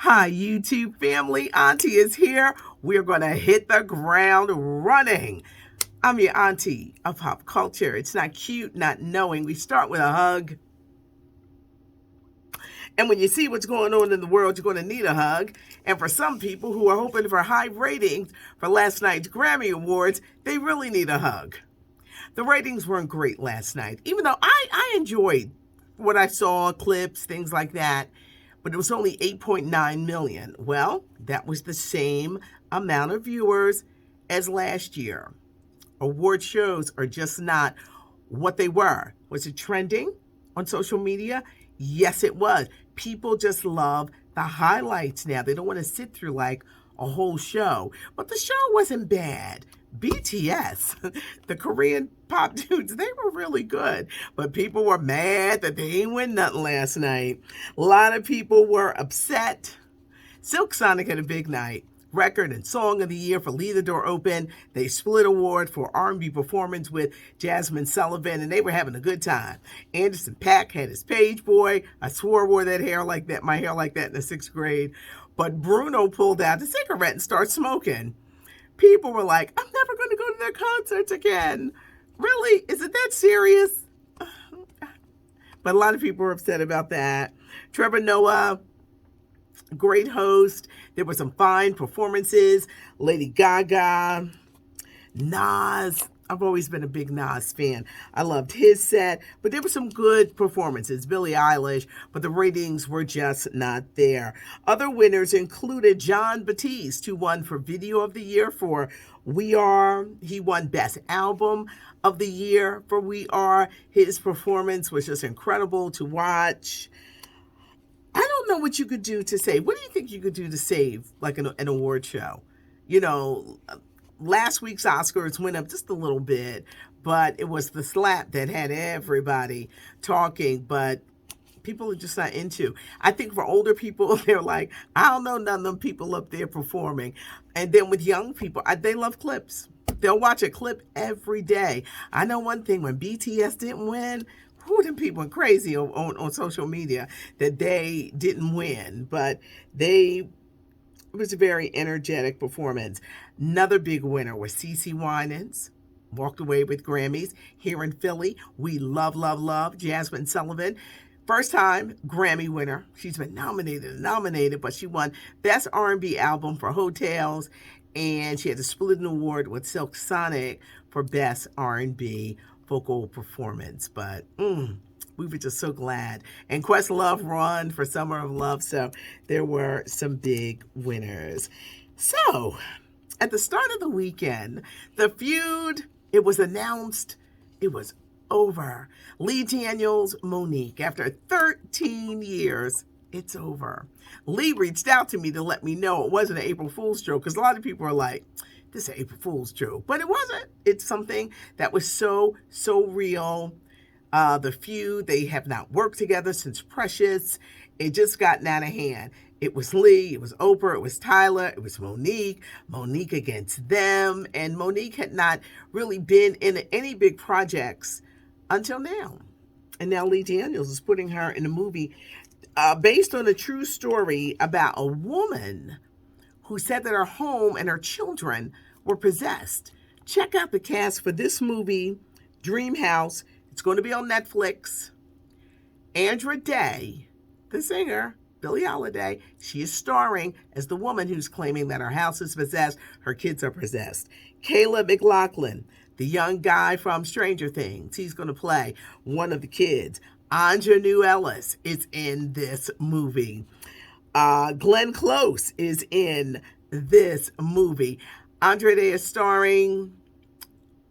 Hi, YouTube family. Auntie is here. We're going to hit the ground running. I'm your auntie of pop culture. It's not cute not knowing. We start with a hug. And when you see what's going on in the world, you're going to need a hug. And for some people who are hoping for high ratings for last night's Grammy Awards, they really need a hug. The ratings weren't great last night, even though I enjoyed what I saw, clips, things like that. But it was only 8.9 million. Well, that was the same amount of viewers as last year. Award shows are just not what they were. Was it trending on social media? Yes, it was. People just love the highlights now. They don't want to sit through like a whole show. But the show wasn't bad. BTS, the Korean pop dudes, they were really good. But people were mad that they didn't win nothing last night. A lot of people were upset. Silk Sonic had a big night. Record and Song of the Year for Leave the Door Open. They split award for R&B performance with Jasmine Sullivan, and they were having a good time. Anderson .Paak had his page boy. I swore I wore that hair like that, my hair like that in the 6th grade. But Bruno pulled out a cigarette and started smoking. People were like, I'm never going to go to their concerts again. Really? Is it that serious? But a lot of people were upset about that. Trevor Noah, great host. There were some fine performances. Lady Gaga, Nas. I've always been a big Nas fan. I loved his set, but there were some good performances. Billie Eilish, but the ratings were just not there. Other winners included Jon Batiste, who won for Video of the Year for We Are. He won Best Album of the Year for We Are. His performance was just incredible to watch. I don't know what you could do to save. What do you think you could do to save like an award show? You know, last week's Oscars went up just a little bit, but it was the slap that had everybody talking, but people are just not into. I think for older people, they're like, I don't know none of them people up there performing. And then with young people, they love clips. They'll watch a clip every day. I know one thing, when BTS didn't win, them people went crazy on social media that they didn't win, but it was a very energetic performance. Another big winner was CeCe Winans, walked away with Grammys. Here in Philly, we love Jasmine Sullivan. First time Grammy winner. She's been nominated, but she won Best R&B Album for Hotels, and she had to split an award with Silk Sonic for Best R&B Vocal Performance. But we were just so glad. And Questlove won for Summer of Love, so there were some big winners. So, at the start of the weekend, the feud, it was announced, it was over. Lee Daniels, Monique, after 13 years, it's over. Lee reached out to me to let me know it wasn't an April Fool's joke, because a lot of people are like, this is an April Fool's joke. But it wasn't. It's something that was so real. The feud, they have not worked together since Precious. It just gotten out of hand. It was Lee, it was Oprah, it was Tyler, it was Monique against them. And Monique had not really been in any big projects until now. And now Lee Daniels is putting her in a movie based on a true story about a woman who said that her home and her children were possessed. Check out the cast for this movie, Dream House. It's going to be on Netflix. Andra Day, the singer, Billie Holiday, she is starring as the woman who's claiming that her house is possessed, her kids are possessed. Caleb McLaughlin, the young guy from Stranger Things, he's going to play one of the kids. Ingenue Ellis is in this movie. Glenn Close is in this movie. Andra Day is starring.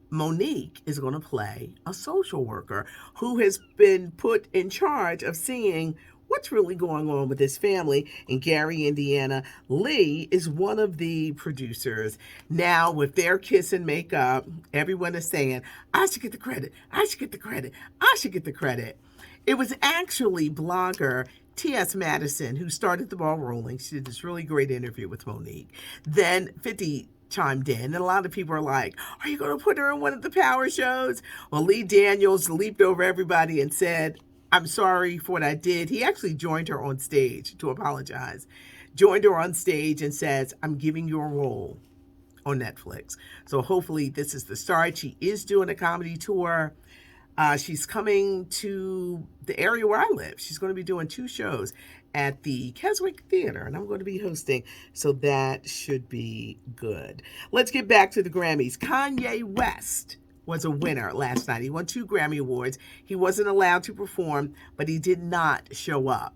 Monique is going to play a social worker who has been put in charge of seeing what's really going on with this family in Gary, Indiana. Lee is one of the producers. Now, with their kiss and makeup, everyone is saying, I should get the credit. I should get the credit. I should get the credit. It was actually blogger T.S. Madison who started the ball rolling. She did this really great interview with Monique. Then 50 chimed in, and a lot of people are like, are you going to put her in one of the power shows? Well, Lee Daniels leaped over everybody and said, I'm sorry for what I did. He actually joined her on stage to apologize. joined her on stage and says, "I'm giving you a role on Netflix." So hopefully this is the start. She is doing a comedy tour. She's coming to the area where I live. She's going to be doing 2 shows at the Keswick Theater, and I'm going to be hosting. So that should be good. Let's get back to the Grammys. Kanye West was a winner last night. He won 2 Grammy Awards. He wasn't allowed to perform, but he did not show up.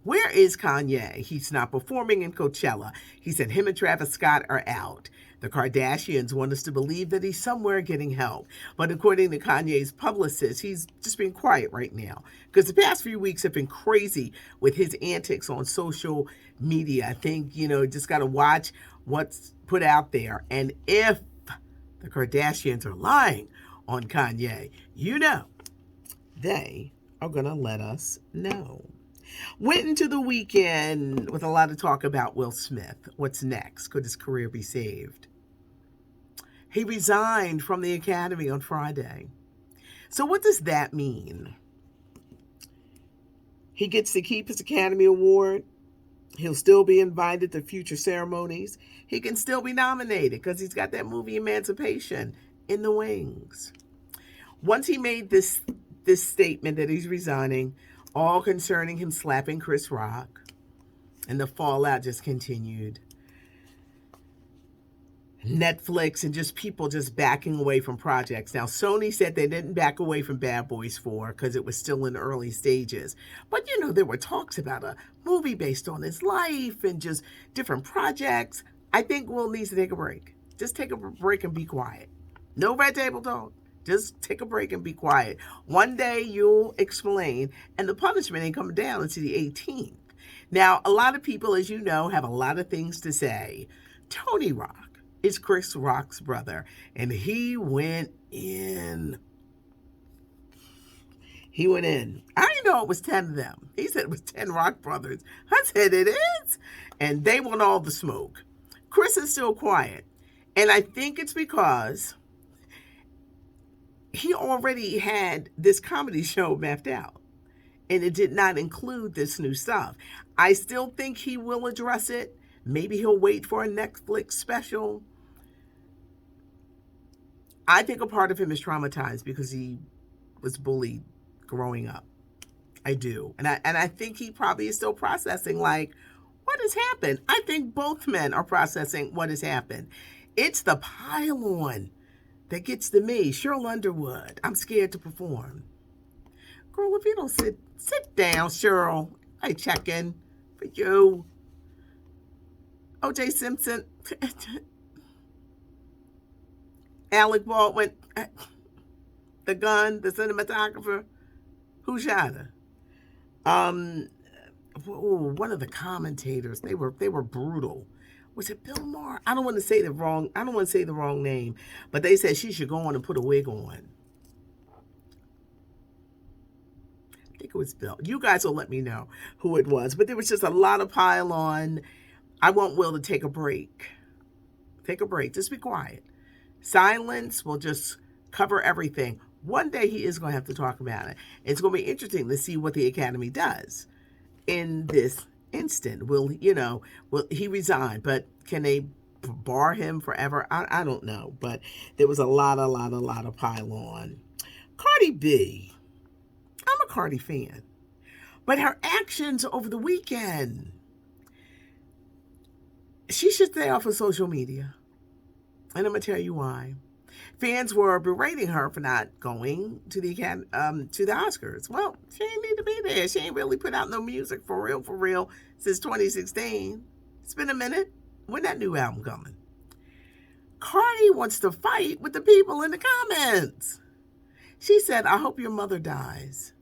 Where is Kanye? He's not performing in Coachella. He said him and Travis Scott are out. The Kardashians want us to believe that he's somewhere getting help. But according to Kanye's publicist, he's just being quiet right now. Because the past few weeks have been crazy with his antics on social media. I think, just got to watch what's put out there. And if the Kardashians are lying on Kanye, they are going to let us know. Went into the weekend with a lot of talk about Will Smith. What's next? Could his career be saved? He resigned from the Academy on Friday. So what does that mean? He gets to keep his Academy Award. He'll still be invited to future ceremonies. He can still be nominated because he's got that movie Emancipation in the wings. Once he made this statement that he's resigning, all concerning him slapping Chris Rock, and the fallout just continued. Netflix and just people just backing away from projects. Now, Sony said they didn't back away from Bad Boys 4 because it was still in the early stages. But, there were talks about a movie based on his life and just different projects. I think Will needs to take a break. Just take a break and be quiet. No red table talk. Just take a break and be quiet. One day you'll explain, and the punishment ain't coming down until the 18th. Now, a lot of people, as you know, have a lot of things to say. Tony Rock is Chris Rock's brother, and he went in. I didn't know it was 10 of them. He said it was 10 Rock brothers. I said it is. And they want all the smoke. Chris is still quiet. And I think it's because he already had this comedy show mapped out, and it did not include this new stuff. I still think he will address it. Maybe he'll wait for a Netflix special. I think a part of him is traumatized because he was bullied growing up. I do. And I think he probably is still processing, like, what has happened? I think both men are processing what has happened. It's the pile-on that gets to me. Cheryl Underwood, I'm scared to perform. Girl, if you don't sit down, Cheryl. I check in for you. O.J. Simpson, Alec Baldwin, the gun, the cinematographer, who shot her? One of the commentators, they were brutal. Was it Bill Maher? I don't want to say the wrong name, but they said she should go on and put a wig on. I think it was Bill. You guys will let me know who it was, but there was just a lot of pile on. I want Will to take a break. Take a break. Just be quiet. Silence will just cover everything. One day he is going to have to talk about it. It's going to be interesting to see what the Academy does in this instant. Will he resign? But can they bar him forever? I don't know. But there was a lot of pile on. Cardi B. I'm a Cardi fan. But her actions over the weekend, she should stay off of social media. And I'm going to tell you why. Fans were berating her for not going to the Oscars. Well, she ain't need to be there. She ain't really put out no music for real, since 2016. It's been a minute. When that new album coming? Cardi wants to fight with the people in the comments. She said, I hope your mother dies.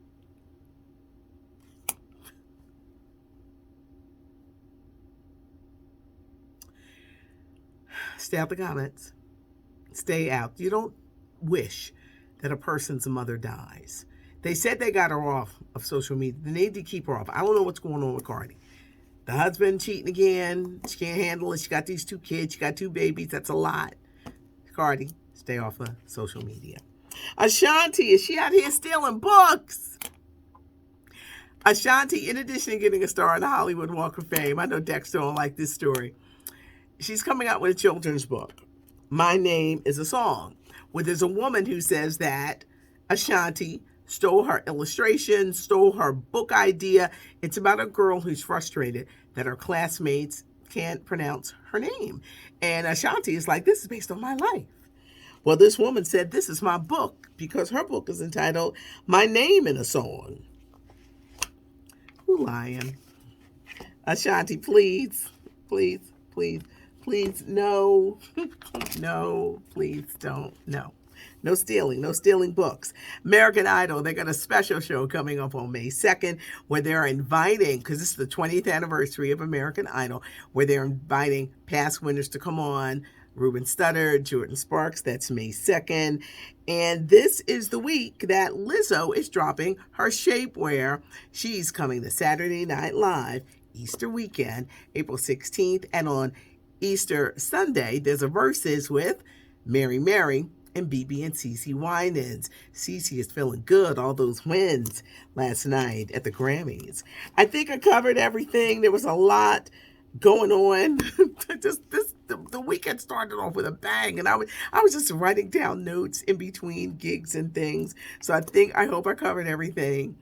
Stay out the comments. Stay out. You don't wish that a person's mother dies. They said they got her off of social media. They need to keep her off. I don't know what's going on with Cardi. The husband cheating again. She can't handle it. She got these 2 kids. She got 2 babies. That's a lot. Cardi, stay off of social media. Ashanti, is she out here stealing books? Ashanti, in addition to getting a star on the Hollywood Walk of Fame, I know Dexter don't like this story. She's coming out with a children's book. My Name is a Song, where there's a woman who says that Ashanti stole her illustration, stole her book idea. It's about a girl who's frustrated that her classmates can't pronounce her name. And Ashanti is like, this is based on my life. Well, this woman said, this is my book, because her book is entitled My Name in a Song. Who lying? Ashanti, please, please, please, please, no, no, please don't, no. No stealing books. American Idol, they got a special show coming up on May 2nd where they're inviting, because this is the 20th anniversary of American Idol, where they're inviting past winners to come on. Ruben Studdard, Jordan Sparks, that's May 2nd. And this is the week that Lizzo is dropping her shapewear. She's coming to Saturday Night Live, Easter weekend, April 16th. And on Easter Sunday, there's a versus with Mary Mary and BB and Cece Winans. Cece is feeling good, all those wins last night at the Grammys. I think I covered everything. There was a lot going on. The weekend started off with a bang, and I was just writing down notes in between gigs and things. So I hope I covered everything.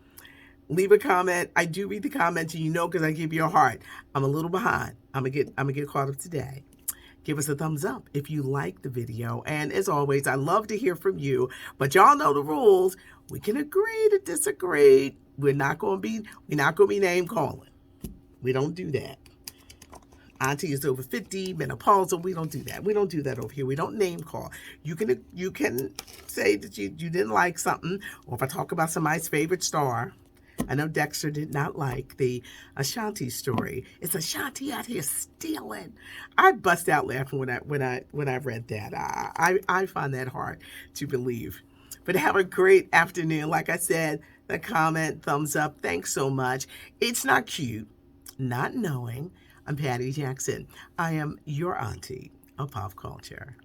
Leave a comment. I do read the comments, and you know, because I give you a heart. I'm a little behind. I'm gonna get caught up today. Give us a thumbs up if you like the video. And as always, I love to hear from you. But y'all know the rules. We can agree to disagree. We're not gonna be name calling. We don't do that. Auntie is over 50, menopausal. We don't do that. We don't do that over here. We don't name call. You can say that you didn't like something, or if I talk about somebody's favorite star. I know Dexter did not like the Ashanti story. It's Ashanti out here stealing. I bust out laughing when I read that. I find that hard to believe. But have a great afternoon. Like I said, the comment, thumbs up. Thanks so much. It's not cute, not knowing. I'm Patty Jackson. I am your auntie of pop culture.